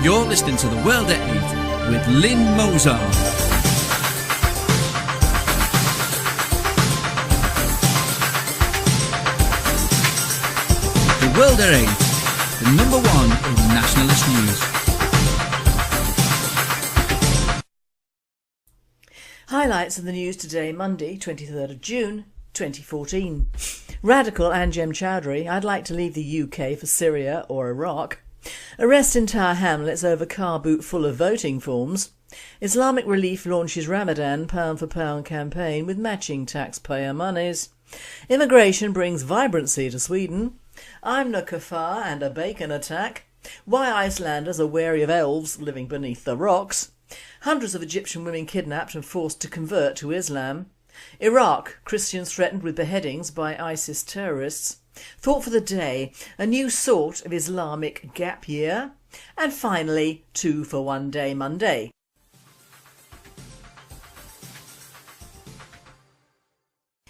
You're listening to The World at 8 with Lynn Mozart. The World at 8, the number one in nationalist news. Highlights of the news today, Monday, 23rd of June, 2014. Radical Anjem Choudhury, I'd like to leave the UK for Syria or Iraq. Arrest entire hamlets over car boot full of voting forms. Islamic Relief launches Ramadan pound for pound campaign with matching taxpayer monies. Immigration brings vibrancy to Sweden. I'm no kafar and a bacon attack. Why Icelanders are wary of elves living beneath the rocks. Hundreds of Egyptian women kidnapped and forced to convert to Islam. Iraq, Christians threatened with beheadings by ISIS terrorists. Thought for the day, a new sort of Islamic gap year. And finally, 2 for 1 day Monday.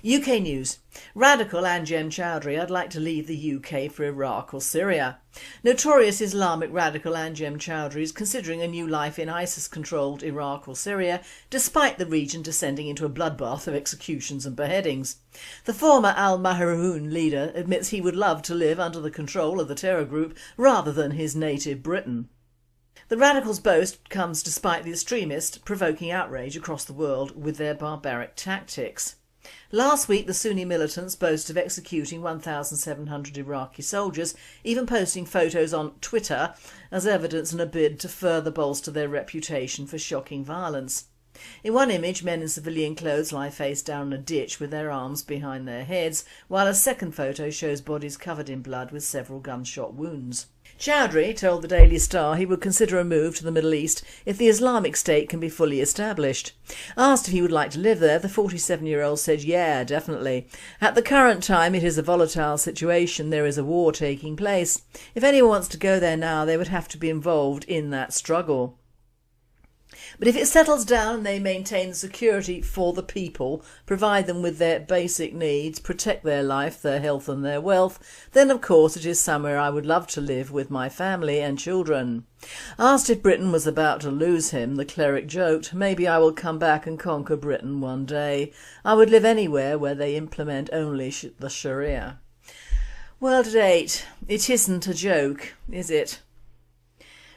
UK news. Radical Anjem Choudhury, I'd like to leave the UK for Iraq or Syria. Notorious Islamic radical Anjem Choudhury is considering a new life in ISIS-controlled Iraq or Syria, despite the region descending into a bloodbath of executions and beheadings. The former al-Mahroun leader admits he would love to live under the control of the terror group rather than his native Britain. The radicals' boast comes despite the extremists provoking outrage across the world with their barbaric tactics. Last week the Sunni militants boast of executing 1,700 Iraqi soldiers, even posting photos on Twitter as evidence in a bid to further bolster their reputation for shocking violence. In one image, men in civilian clothes lie face down in a ditch with their arms behind their heads, while a second photo shows bodies covered in blood with several gunshot wounds. Choudhury told the Daily Star he would consider a move to the Middle East if the Islamic State can be fully established. Asked if he would like to live there, the 47-year-old said, "Yeah, definitely. At the current time it is a volatile situation, there is a war taking place. If anyone wants to go there now, they would have to be involved in that struggle. But if it settles down and they maintain the security for the people, provide them with their basic needs, protect their life, their health and their wealth, then of course it is somewhere I would love to live with my family and children." Asked if Britain was about to lose him, the cleric joked, "Maybe I will come back and conquer Britain one day. I would live anywhere where they implement only the Sharia." World at 8. It isn't a joke, is it?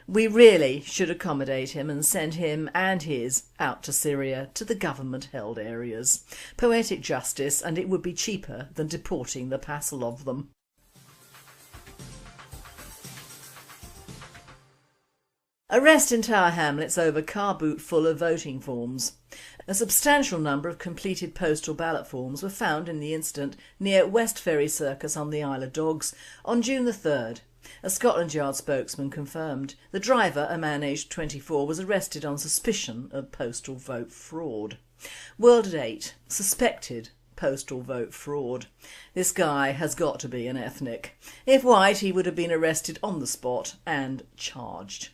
We really should accommodate him and send him and his out to Syria, to the government-held areas. Poetic justice, and it would be cheaper than deporting the passel of them. Arrest entire hamlets over car boot full of voting forms. A substantial number of completed postal ballot forms were found in the incident near West Ferry Circus on the Isle of Dogs on June the 3rd. A Scotland Yard spokesman confirmed. The driver, a man aged 24, was arrested on suspicion of postal vote fraud. World at 8. Suspected postal vote fraud. This guy has got to be an ethnic. If white, he would have been arrested on the spot and charged.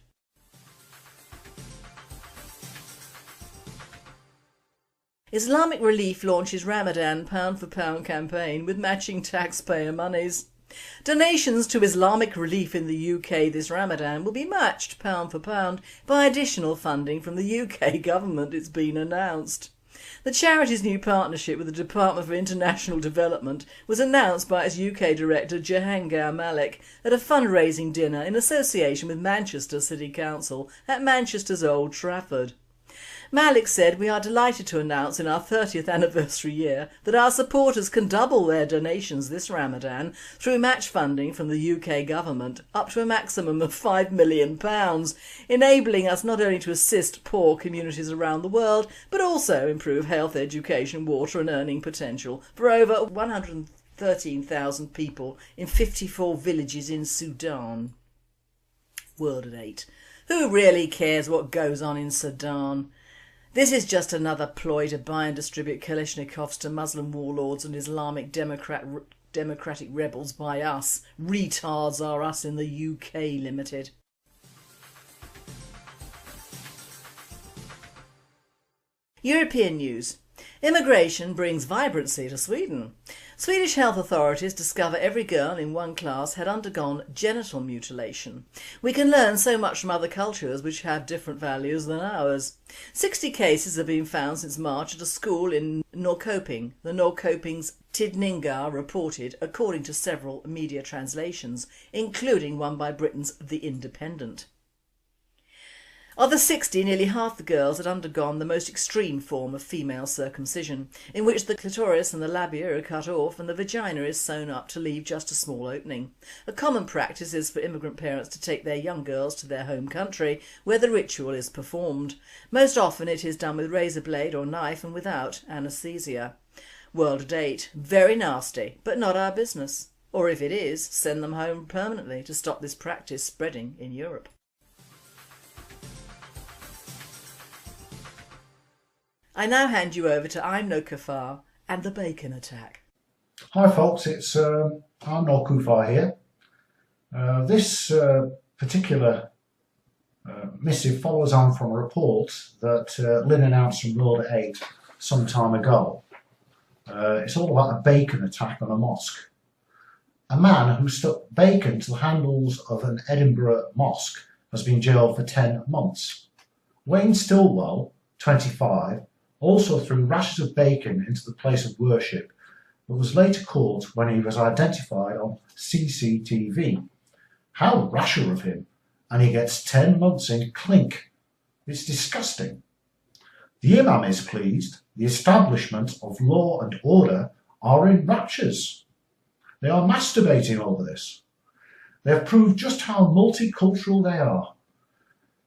Islamic Relief launches Ramadan pound for pound campaign with matching taxpayer monies. Donations to Islamic Relief in the UK this Ramadan will be matched pound for pound by additional funding from the UK government, it's been announced. The charity's new partnership with the Department for International Development was announced by its UK director Jahangir Malik at a fundraising dinner in association with Manchester City Council at Manchester's Old Trafford. Malik said, "We are delighted to announce in our 30th anniversary year that our supporters can double their donations this Ramadan through match funding from the UK government up to a maximum of £5 million, enabling us not only to assist poor communities around the world but also improve health, education, water and earning potential for over 113,000 people in 54 villages in Sudan." World at 8. Who really cares what goes on in Sudan? This is just another ploy to buy and distribute Kalashnikovs to Muslim warlords and Islamic democratic rebels by us. Retards are us in the UK Limited. European news. Immigration brings vibrancy to Sweden. Swedish health authorities discover every girl in one class had undergone genital mutilation. We can learn so much from other cultures which have different values than ours. 60 cases have been found since March at a school in Norrköping. The Norrköpings Tidningar reported, according to several media translations, including one by Britain's The Independent. Of the 60, nearly half the girls had undergone the most extreme form of female circumcision, in which the clitoris and the labia are cut off and the vagina is sewn up to leave just a small opening. A common practice is for immigrant parents to take their young girls to their home country, where the ritual is performed. Most often it is done with razor blade or knife and without anaesthesia. World date. Very nasty, but not our business. Or if it is, send them home permanently to stop this practice spreading in Europe. I now hand you over to I'm No Kafar and the Bacon Attack. Hi folks, it's I'm No Kafar here. This particular missive follows on from a report that Lynn announced from Lord 8 some time ago. It's all about a bacon attack on a mosque. A man who stuck bacon to the handles of an Edinburgh mosque has been jailed for 10 months. Wayne Stillwell, 25, also threw rashers of bacon into the place of worship, but was later caught when he was identified on CCTV. How rasher of him, and he gets 10 months in clink. It's disgusting. The Imam is pleased. The establishment of law and order are in raptures. They are masturbating over this. They have proved just how multicultural they are.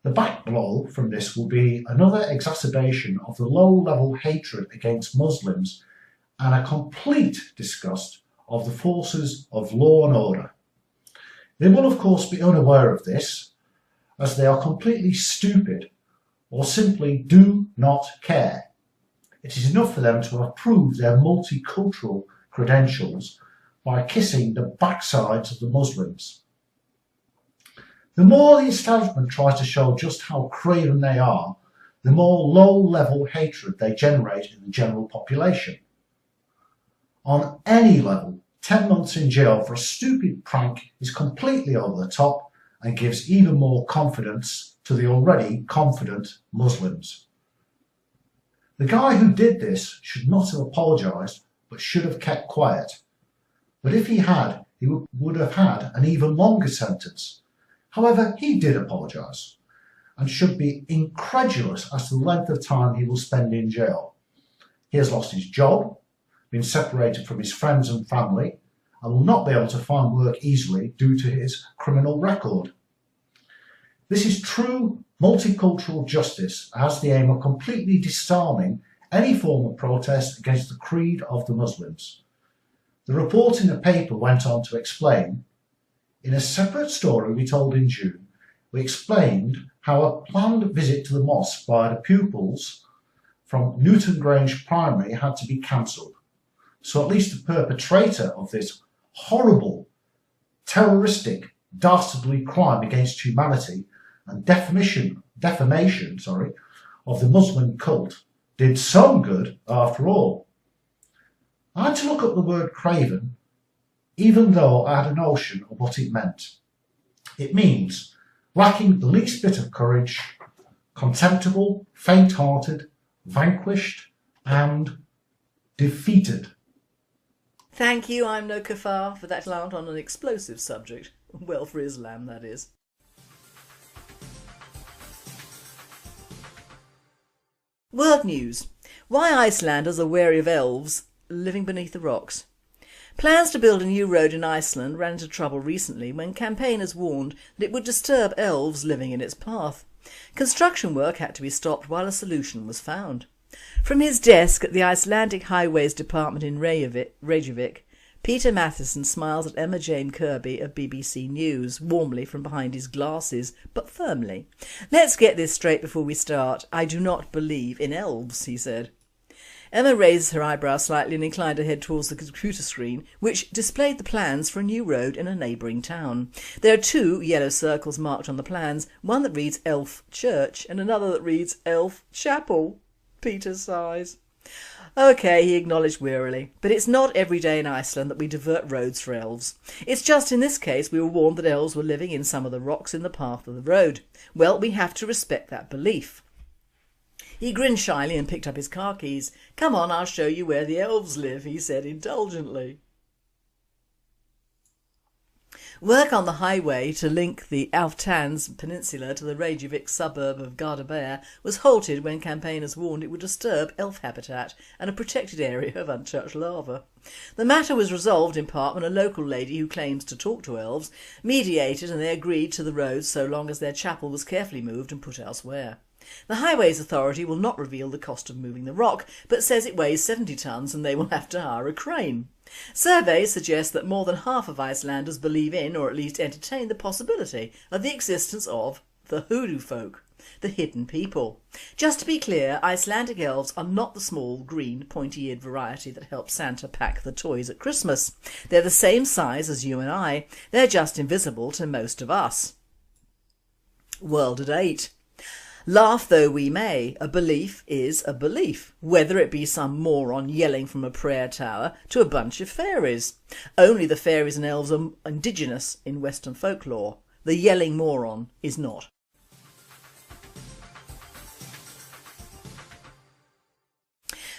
The back blow from this will be another exacerbation of the low-level hatred against Muslims and a complete disgust of the forces of law and order. They will of course be unaware of this, as they are completely stupid or simply do not care. It is enough for them to have proved their multicultural credentials by kissing the backsides of the Muslims. The more the establishment tries to show just how craven they are, the more low-level hatred they generate in the general population. On any level, 10 months in jail for a stupid prank is completely over the top and gives even more confidence to the already confident Muslims. The guy who did this should not have apologised, but should have kept quiet. But if he had, he would have had an even longer sentence. However, he did apologise and should be incredulous as to the length of time he will spend in jail. He has lost his job, been separated from his friends and family, and will not be able to find work easily due to his criminal record. This is true multicultural justice, has the aim of completely disarming any form of protest against the creed of the Muslims. The report in the paper went on to explain, in a separate story we told in June, we explained how a planned visit to the mosque by the pupils from Newton Grange Primary had to be cancelled. So at least the perpetrator of this horrible, terroristic, dastardly crime against humanity and defamation of the Muslim cult did some good after all. I had to look up the word craven, even though I had a notion of what it meant. It means lacking the least bit of courage, contemptible, faint-hearted, vanquished, and defeated. Thank you, I'm No Kafar, for that slant on an explosive subject. Well, for Islam, that is. World news. Why Icelanders are wary of elves living beneath the rocks. Plans to build a new road in Iceland ran into trouble recently when campaigners warned that it would disturb elves living in its path. Construction work had to be stopped while a solution was found. From his desk at the Icelandic Highways Department in Reykjavik, Peter Matheson smiles at Emma Jane Kirby of BBC News, warmly from behind his glasses, but firmly. "Let's get this straight before we start. I do not believe in elves," he said. Emma raised her eyebrows slightly and inclined her head towards the computer screen, which displayed the plans for a new road in a neighbouring town. There are two yellow circles marked on the plans, one that reads Elf Church and another that reads Elf Chapel. Peter sighs. OK, he acknowledged wearily, but it's not every day in Iceland that we divert roads for elves. It's just in this case we were warned that elves were living in some of the rocks in the path of the road. Well, we have to respect that belief. He grinned shyly and picked up his car keys. Come on, I'll show you where the elves live, he said indulgently. Work on the highway to link the Alftans Peninsula to the Reykjavik suburb of Gardabeir was halted when campaigners warned it would disturb elf habitat and a protected area of untouched lava. The matter was resolved in part when a local lady who claims to talk to elves mediated and they agreed to the road so long as their chapel was carefully moved and put elsewhere. The Highways Authority will not reveal the cost of moving the rock, but says it weighs 70 tonnes and they will have to hire a crane. Surveys suggest that more than half of Icelanders believe in, or at least entertain the possibility of the existence of, the hoodoo folk, the hidden people. Just to be clear, Icelandic elves are not the small, green, pointy-eared variety that helps Santa pack the toys at Christmas. They're the same size as you and I, they're just invisible to most of us. World at 8. Laugh though we may, a belief is a belief, whether it be some moron yelling from a prayer tower to a bunch of fairies. Only the fairies and elves are indigenous in Western folklore. The yelling moron is not.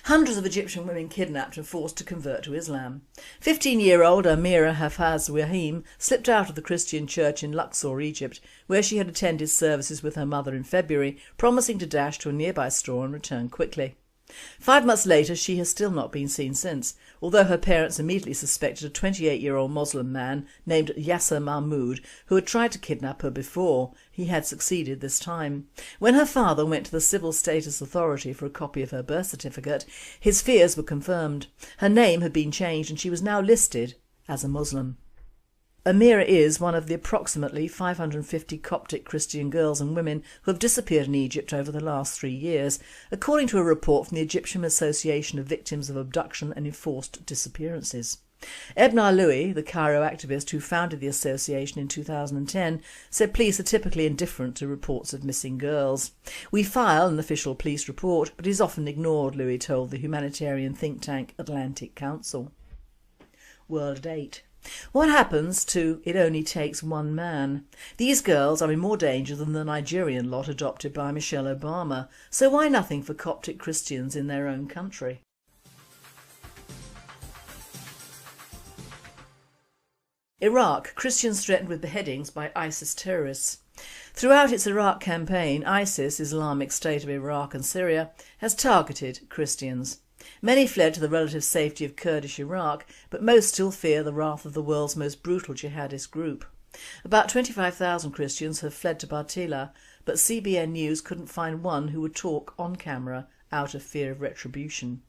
Hundreds of Egyptian women kidnapped and forced to convert to Islam. 15-year-old Amira Hafaz Wahim slipped out of the Christian church in Luxor, Egypt, where she had attended services with her mother in February, promising to dash to a nearby store and return quickly. 5 months later, she has still not been seen since, although her parents immediately suspected a 28-year-old Muslim man named Yasser Mahmoud who had tried to kidnap her before. He had succeeded this time. When her father went to the Civil Status Authority for a copy of her birth certificate, his fears were confirmed. Her name had been changed and she was now listed as a Muslim. Amira is one of the approximately 550 Coptic Christian girls and women who have disappeared in Egypt over the last 3 years, according to a report from the Egyptian Association of Victims of Abduction and Enforced Disappearances. Ebnar Louis, the Cairo activist who founded the association in 2010, said police are typically indifferent to reports of missing girls. We file an official police report, but is often ignored, Louis told the humanitarian think tank Atlantic Council. World at 8. What happens to It Only Takes One Man? These girls are in more danger than the Nigerian lot adopted by Michelle Obama, so why nothing for Coptic Christians in their own country? Iraq, Christians threatened with beheadings by ISIS terrorists. Throughout its Iraq campaign, ISIS, Islamic State of Iraq and Syria, has targeted Christians. Many fled to the relative safety of Kurdish Iraq, but most still fear the wrath of the world's most brutal jihadist group. About 25,000 Christians have fled to Bartilla, but CBN News couldn't find one who would talk on camera out of fear of retribution.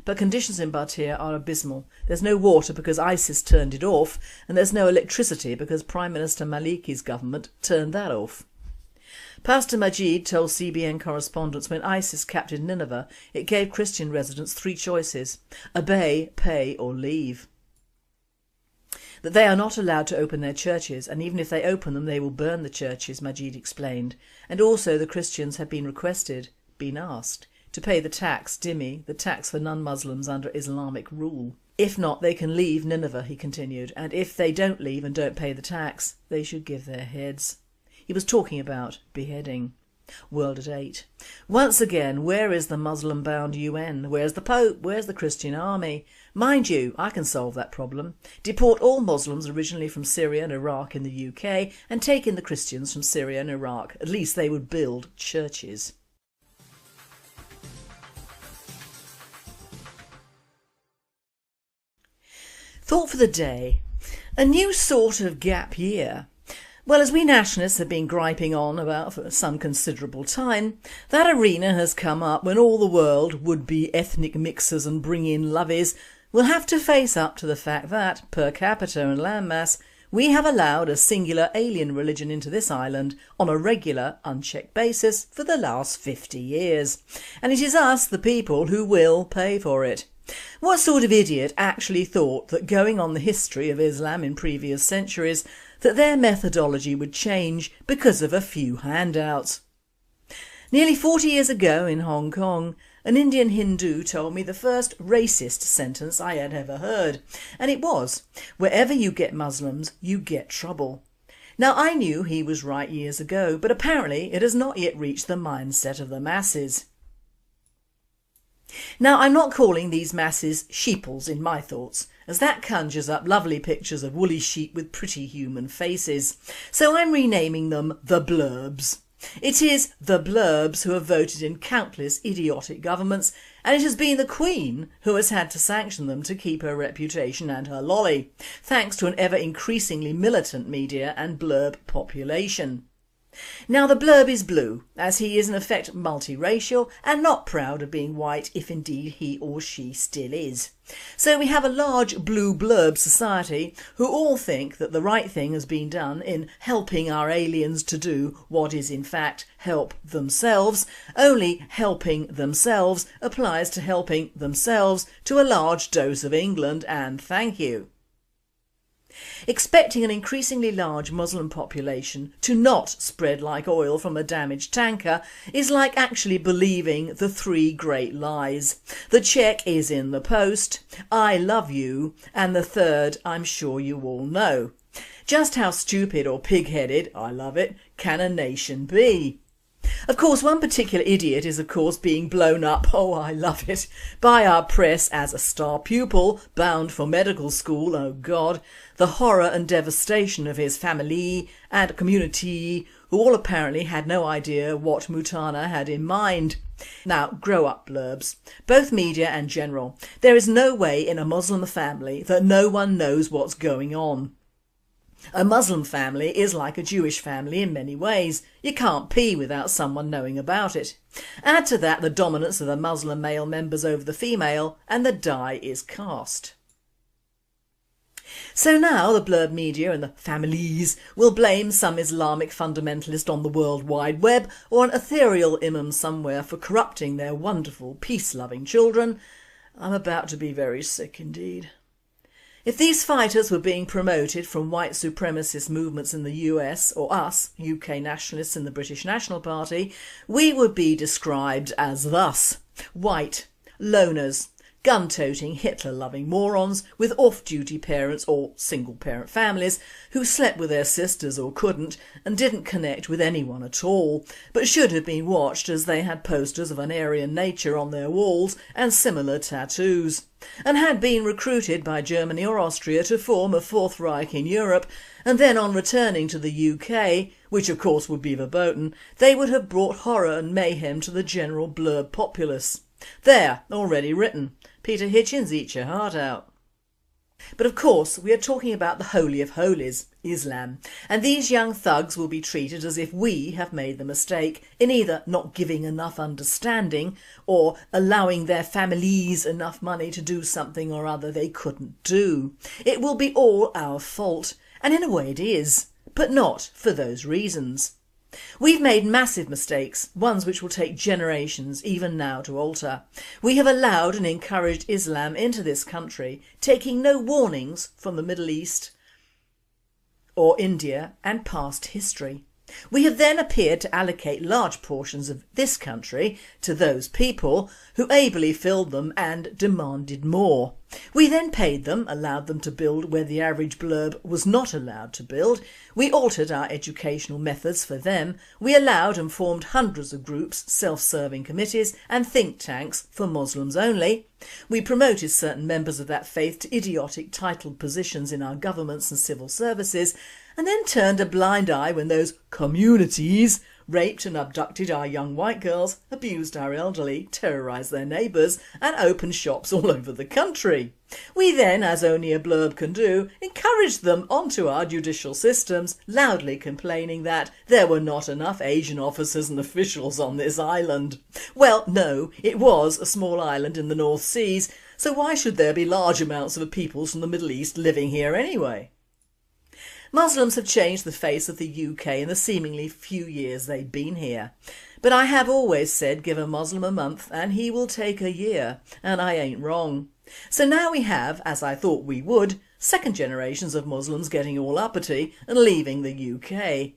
But conditions in Bartilla are abysmal. There's no water because ISIS turned it off, and there's no electricity because Prime Minister Maliki's government turned that off. Pastor Majid told CBN correspondents when ISIS captured Nineveh, it gave Christian residents 3 choices: obey, pay or leave. That they are not allowed to open their churches, and even if they open them they will burn the churches, Majid explained. And also the Christians have been asked, to pay the tax, dhimmi, the tax for non-Muslims under Islamic rule. If not, they can leave Nineveh, he continued, and if they don't leave and don't pay the tax, they should give their heads. He was talking about beheading. World at 8. Once again, where is the Muslim-bound UN? Where's the Pope? Where's the Christian army? Mind you, I can solve that problem. Deport all Muslims originally from Syria and Iraq in the UK and take in the Christians from Syria and Iraq. At least they would build churches. Thought for the day. A new sort of gap year. Well, as we nationalists have been griping on about for some considerable time, that arena has come up when all the world, would-be ethnic mixers and bring-in lovies, will have to face up to the fact that, per capita and landmass, we have allowed a singular alien religion into this island on a regular, unchecked basis for the last 50 years. And it is us, the people, who will pay for it. What sort of idiot actually thought that going on the history of Islam in previous centuries, that their methodology would change because of a few handouts? Nearly 40 years ago in Hong Kong, An Indian Hindu told me the first racist sentence I had ever heard, and it was, "Wherever you get Muslims, you get trouble." Now I knew he was right years ago, but apparently it has not yet reached the mindset of the masses. Now I'm not calling these masses sheeples in my thoughts, as that conjures up lovely pictures of woolly sheep with pretty human faces, so I'm renaming them the blurbs. It is the blurbs who have voted in countless idiotic governments, and it has been the Queen who has had to sanction them to keep her reputation and her lolly, thanks to an ever increasingly militant media and blurb population. Now the blurb is blue, as he is in effect multiracial and not proud of being white, if indeed he or she still is. So we have a large blue blurb society who all think that the right thing has been done in helping our aliens to do what is in fact help themselves, only helping themselves applies to helping themselves to a large dose of England, and thank you. Expecting an increasingly large Muslim population to not spread like oil from a damaged tanker is like actually believing the three great lies. The cheque is in the post, I love you, and the third I'm sure you all know. Just how stupid or pig-headed, I love it, can a nation be? Of course, one particular idiot is of course being blown up, oh I love it, by our press as a star pupil bound for medical school, oh God, the horror and devastation of his family and community, who all apparently had no idea what Mutana had in mind. Now, grow up blurbs, both media and general. There is no way in a Muslim family that no one knows what's going on. A Muslim family is like a Jewish family in many ways. You can't pee without someone knowing about it. Add to that the dominance of the Muslim male members over the female, and the die is cast. So now the blurb media and the families will blame some Islamic fundamentalist on the World Wide Web or an ethereal imam somewhere for corrupting their wonderful peace-loving children. I'm about to be very sick indeed. If these fighters were being promoted from white supremacist movements in the US, or us, UK nationalists in the British National Party, we would be described as thus: white, loners, gun-toting, Hitler-loving morons with off-duty parents or single-parent families who slept with their sisters or couldn't and didn't connect with anyone at all, but should have been watched as they had posters of an Aryan nature on their walls and similar tattoos, and had been recruited by Germany or Austria to form a Fourth Reich in Europe, and then on returning to the UK, which of course would be verboten, they would have brought horror and mayhem to the general blurb populace. There, already written. Peter Hitchens, eat your heart out. But of course we are talking about the Holy of Holies, Islam, and these young thugs will be treated as if we have made the mistake in either not giving enough understanding or allowing their families enough money to do something or other they couldn't do. It will be all our fault, and in a way it is, but not for those reasons. We've made massive mistakes, ones which will take generations even now to alter. We have allowed and encouraged Islam into this country, taking no warnings from the Middle East or India and past history. We have then appeared to allocate large portions of this country to those people who ably filled them and demanded more. We then paid them, allowed them to build where the average blurb was not allowed to build. We altered our educational methods for them. We allowed and formed hundreds of groups, self-serving committees and think tanks for Muslims only. We promoted certain members of that faith to idiotic titled positions in our governments and civil services, and then turned a blind eye when those communities raped and abducted our young white girls, abused our elderly, terrorised their neighbours and opened shops all over the country. We then, as only a blurb can do, encouraged them onto our judicial systems, loudly complaining that there were not enough Asian officers and officials on this island. Well, no, it was a small island in the North Seas, so why should there be large amounts of peoples from the Middle East living here anyway? Muslims have changed the face of the UK in the seemingly few years they've been here. But I have always said give a Muslim a month and he will take a year, and I ain't wrong. So now we have, as I thought we would, second generations of Muslims getting all uppity and leaving the UK.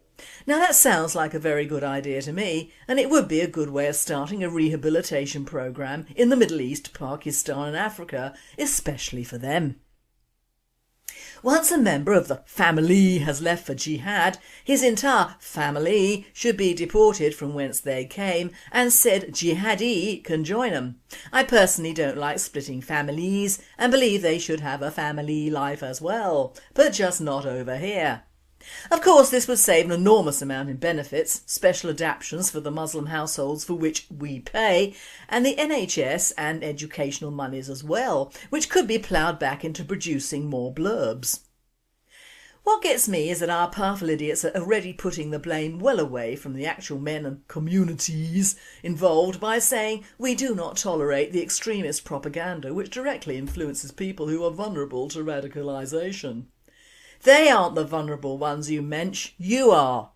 Now that sounds like a very good idea to me, and it would be a good way of starting a rehabilitation programme in the Middle East, Pakistan and Africa, especially for them. Once a member of the family has left for jihad, his entire family should be deported from whence they came and said jihadi can join them. I personally don't like splitting families and believe they should have a family life as well, but just not over here. Of course this would save an enormous amount in benefits, special adaptations for the Muslim households for which we pay, and the NHS and educational monies as well, which could be ploughed back into producing more blurbs. What gets me is that our powerful idiots are already putting the blame well away from the actual men and communities involved by saying we do not tolerate the extremist propaganda which directly influences people who are vulnerable to radicalisation. They aren't the vulnerable ones, you mensch, you are.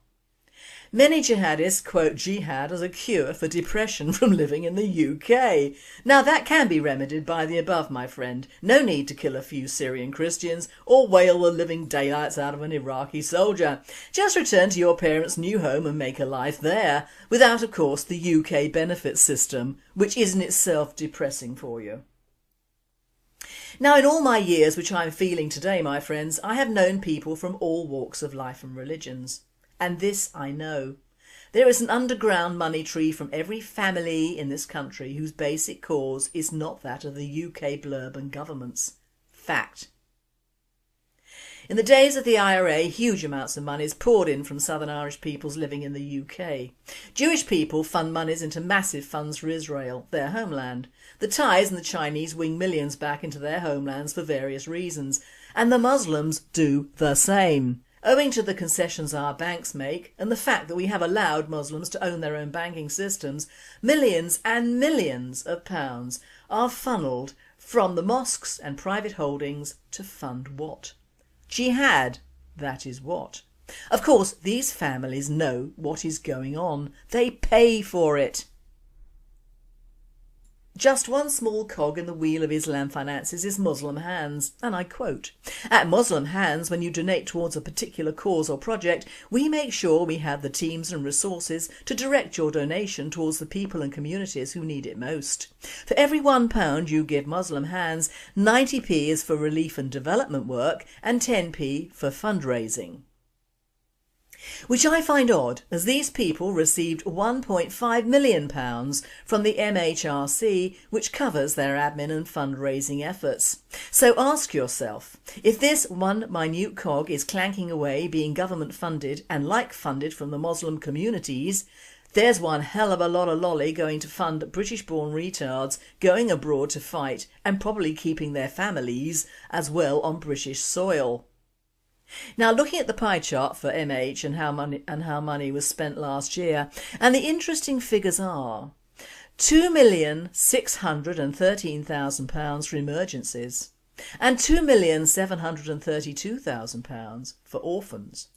Many jihadists quote jihad as a cure for depression from living in the UK. Now that can be remedied by the above, my friend. No need to kill a few Syrian Christians or whale the living daylights out of an Iraqi soldier. Just return to your parents' new home and make a life there, without of course the UK benefits system, which is in itself depressing for you. Now in all my years, which I am feeling today, my friends, I have known people from all walks of life and religions. And this I know. There is an underground money tree from every family in this country whose basic cause is not that of the UK blurb and governments. Fact. In the days of the IRA, huge amounts of money is poured in from Southern Irish peoples living in the UK. Jewish people fund monies into massive funds for Israel, their homeland. The Thais and the Chinese wing millions back into their homelands for various reasons, and the Muslims do the same. Owing to the concessions our banks make and the fact that we have allowed Muslims to own their own banking systems, millions and millions of pounds are funnelled from the mosques and private holdings to fund what? Jihad, that is what. Of course, these families know what is going on. They pay for it. Just one small cog in the wheel of Islam finances is Muslim Hands, and I quote, "At Muslim Hands, when you donate towards a particular cause or project, we make sure we have the teams and resources to direct your donation towards the people and communities who need it most. For every £1 you give Muslim Hands, 90p is for relief and development work and 10p for fundraising." Which I find odd, as these people received £1.5 million from the MHRC, which covers their admin and fundraising efforts. So ask yourself, if this one minute cog is clanking away being government funded and like funded from the Muslim communities, there's one hell of a lot of lolly going to fund British-born retards going abroad to fight and probably keeping their families as well on British soil. Now looking at the pie chart for MH and how money was spent last year, and the interesting figures are £2,613,000 for emergencies and £2,732,000 for orphans.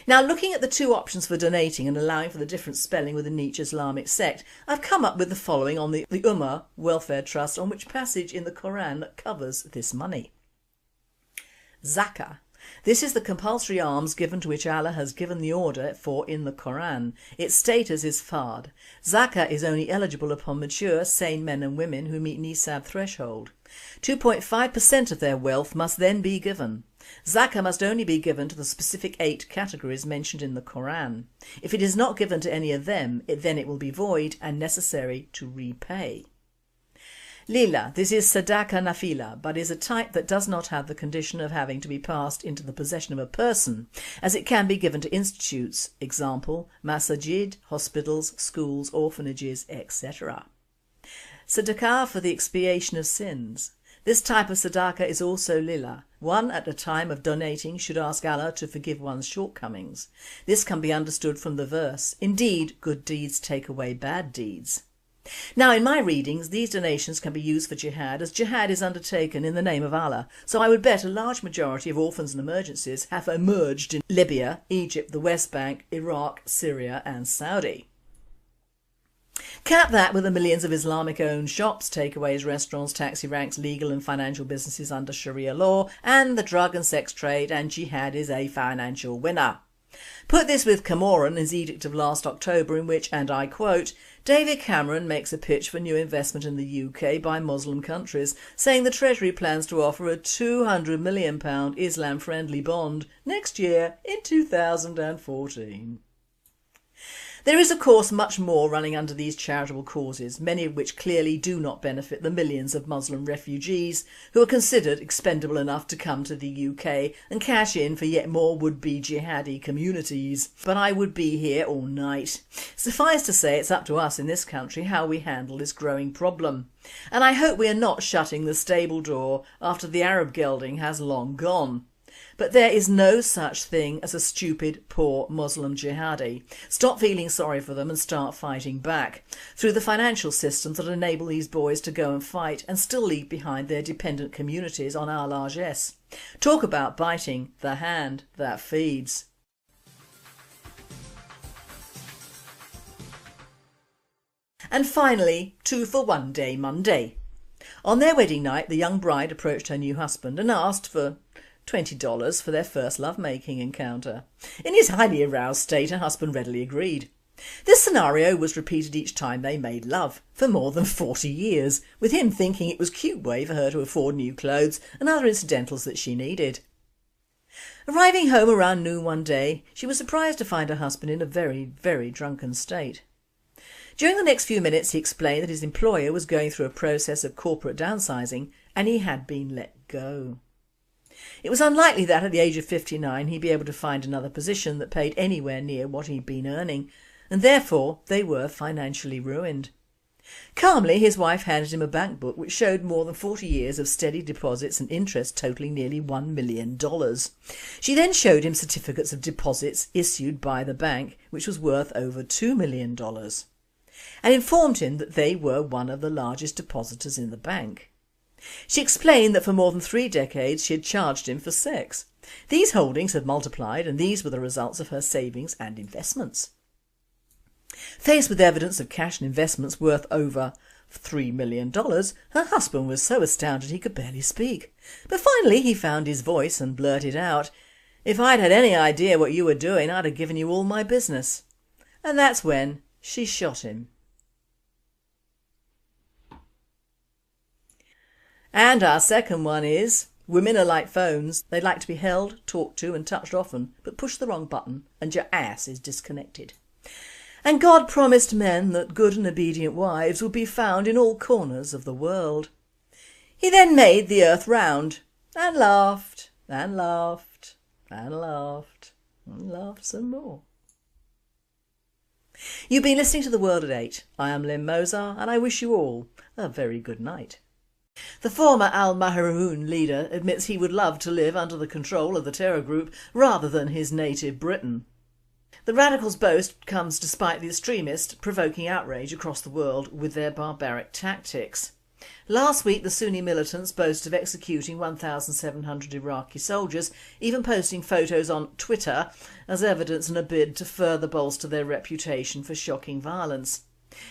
Now looking at the two options for donating and allowing for the different spelling within each Islamic sect, I've come up with the following on the Ummah Welfare Trust, on which passage in the Quran covers this money. Zakah. This is the compulsory alms given to which Allah has given the order for in the Quran. Its status is fard. Zakah is only eligible upon mature, sane men and women who meet nisab threshold. 2.5% of their wealth must then be given. Zakah must only be given to the specific 8 categories mentioned in the Quran. If it is not given to any of them, then it will be void and necessary to repay. Lila, this is Sadaqah Nafila, but is a type that does not have the condition of having to be passed into the possession of a person, as it can be given to institutes, example, masajid, hospitals, schools, orphanages, etc. Sadaqah for the expiation of sins. This type of Sadaqah is also Lila. One at the time of donating should ask Allah to forgive one's shortcomings. This can be understood from the verse, indeed, good deeds take away bad deeds. Now in my readings, these donations can be used for jihad, as jihad is undertaken in the name of Allah, so I would bet a large majority of orphans and emergencies have emerged in Libya, Egypt, the West Bank, Iraq, Syria and Saudi. Cap that with the millions of Islamic-owned shops, takeaways, restaurants, taxi ranks, legal and financial businesses under Sharia law, and the drug and sex trade, and jihad is a financial winner. Put this with Cameron, his edict of last October, in which, and I quote, David Cameron makes a pitch for new investment in the UK by Muslim countries, saying the Treasury plans to offer a £200 million Islam-friendly bond next year in 2014. There is of course much more running under these charitable causes, many of which clearly do not benefit the millions of Muslim refugees who are considered expendable enough to come to the UK and cash in for yet more would-be jihadi communities. But I would be here all night. Suffice to say, it's up to us in this country how we handle this growing problem. And I hope we are not shutting the stable door after the Arab gelding has long gone. But there is no such thing as a stupid, poor Muslim jihadi. Stop feeling sorry for them and start fighting back through the financial systems that enable these boys to go and fight and still leave behind their dependent communities on our largesse. Talk about biting the hand that feeds. And finally, 2 for 1 Day Monday. On their wedding night, the young bride approached her new husband and asked for $20 for their first lovemaking encounter. In his highly aroused state, her husband readily agreed. This scenario was repeated each time they made love, for more than 40 years, with him thinking it was a cute way for her to afford new clothes and other incidentals that she needed. Arriving home around noon one day, she was surprised to find her husband in a very, very drunken state. During the next few minutes he explained that his employer was going through a process of corporate downsizing and he had been let go. It was unlikely that at the age of 59 he'd be able to find another position that paid anywhere near what he'd been earning, and therefore they were financially ruined. Calmly his wife handed him a bank book which showed more than 40 years of steady deposits and interest totalling nearly $1 million. She then showed him certificates of deposits issued by the bank which was worth over $2 million, and informed him that they were one of the largest depositors in the bank. She explained that for more than 3 decades she had charged him for sex. These holdings had multiplied and these were the results of her savings and investments. Faced with evidence of cash and investments worth over $3 million, her husband was so astounded he could barely speak. But finally he found his voice and blurted out, "If I'd had any idea what you were doing, I'd have given you all my business." And that's when she shot him. And our second one is, women are like phones. They like to be held, talked to and touched often, but push the wrong button and your ass is disconnected. And God promised men that good and obedient wives would be found in all corners of the world. He then made the earth round and laughed and laughed and laughed and laughed some more. You've been listening to The World at 8. I am Lynn Mozar and I wish you all a very good night. The former Al-Mahroun leader admits he would love to live under the control of the terror group rather than his native Britain. The radicals' boast comes despite the extremists provoking outrage across the world with their barbaric tactics. Last week the Sunni militants boasted of executing 1,700 Iraqi soldiers, even posting photos on Twitter as evidence in a bid to further bolster their reputation for shocking violence.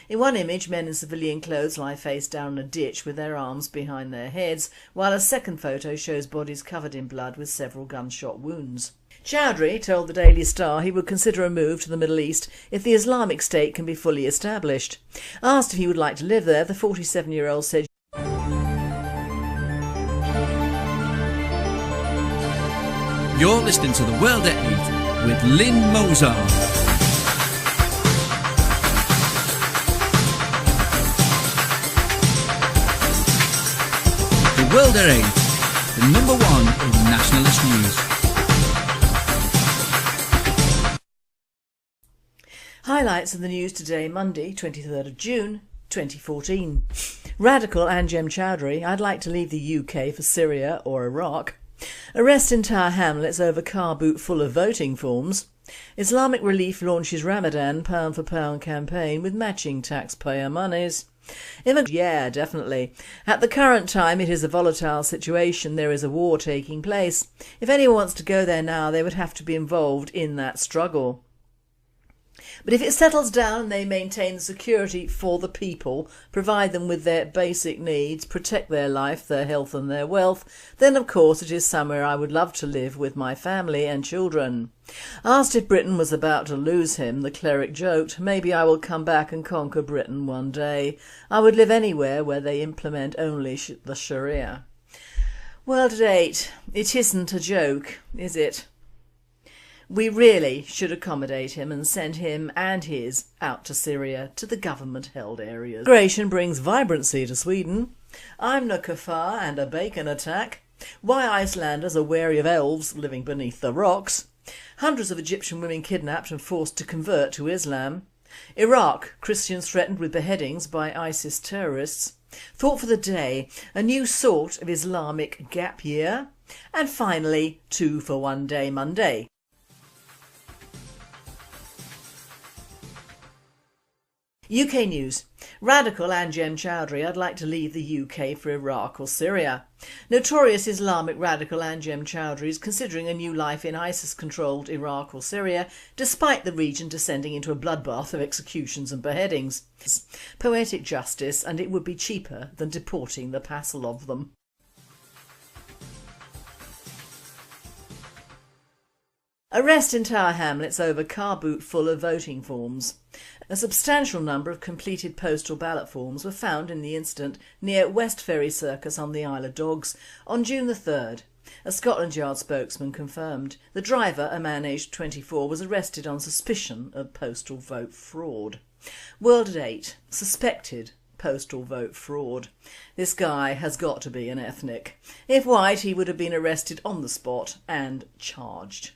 In one image, men in civilian clothes lie face down in a ditch with their arms behind their heads, while a second photo shows bodies covered in blood with several gunshot wounds. Chowdhury told the Daily Star he would consider a move to the Middle East if the Islamic State can be fully established. Asked if he would like to live there, the 47-year-old said, You're listening to The World at 8 with Lynn Mozar. The World at 8, the #1 in nationalist news. Highlights of the news today, Monday 23rd of June 2014. Radical Anjem Chowdhury, I'd like to leave the UK for Syria or Iraq. Arrest entire hamlets over car boot full of voting forms. Islamic Relief launches Ramadan pound for pound campaign with matching taxpayer monies. Yeah, definitely. At the current time it is a volatile situation. There is a war taking place. If anyone wants to go there now, they would have to be involved in that struggle. But if it settles down and they maintain the security for the people, provide them with their basic needs, protect their life, their health and their wealth, then of course it is somewhere I would love to live with my family and children. Asked if Britain was about to lose him, the cleric joked, "Maybe I will come back and conquer Britain one day. I would live anywhere where they implement only the Sharia." Well, to date, it isn't a joke, is it? We really should accommodate him and send him and his out to Syria, to the government-held areas. Migration brings vibrancy to Sweden. I'm no kuffar and a bacon attack. Why Icelanders are wary of elves living beneath the rocks. Hundreds of Egyptian women kidnapped and forced to convert to Islam. Iraq, Christians threatened with beheadings by ISIS terrorists. Thought for the day, a new sort of Islamic gap year. And finally, 2 for 1 day Monday. UK news. Radical Anjem Choudhury I'd like to leave the UK for Iraq or Syria. Notorious Islamic radical Anjem Choudhury is considering a new life in ISIS-controlled Iraq or Syria, despite the region descending into a bloodbath of executions and beheadings. Poetic justice, and it would be cheaper than deporting the passel of them. Arrest in Tower Hamlets over car boot full of voting forms. A substantial number of completed postal ballot forms were found in the incident near West Ferry Circus on the Isle of Dogs on June the 3rd. A Scotland Yard spokesman confirmed. The driver, a man aged 24, was arrested on suspicion of postal vote fraud. World at 8. Suspected postal vote fraud. This guy has got to be an ethnic. If white, he would have been arrested on the spot and charged.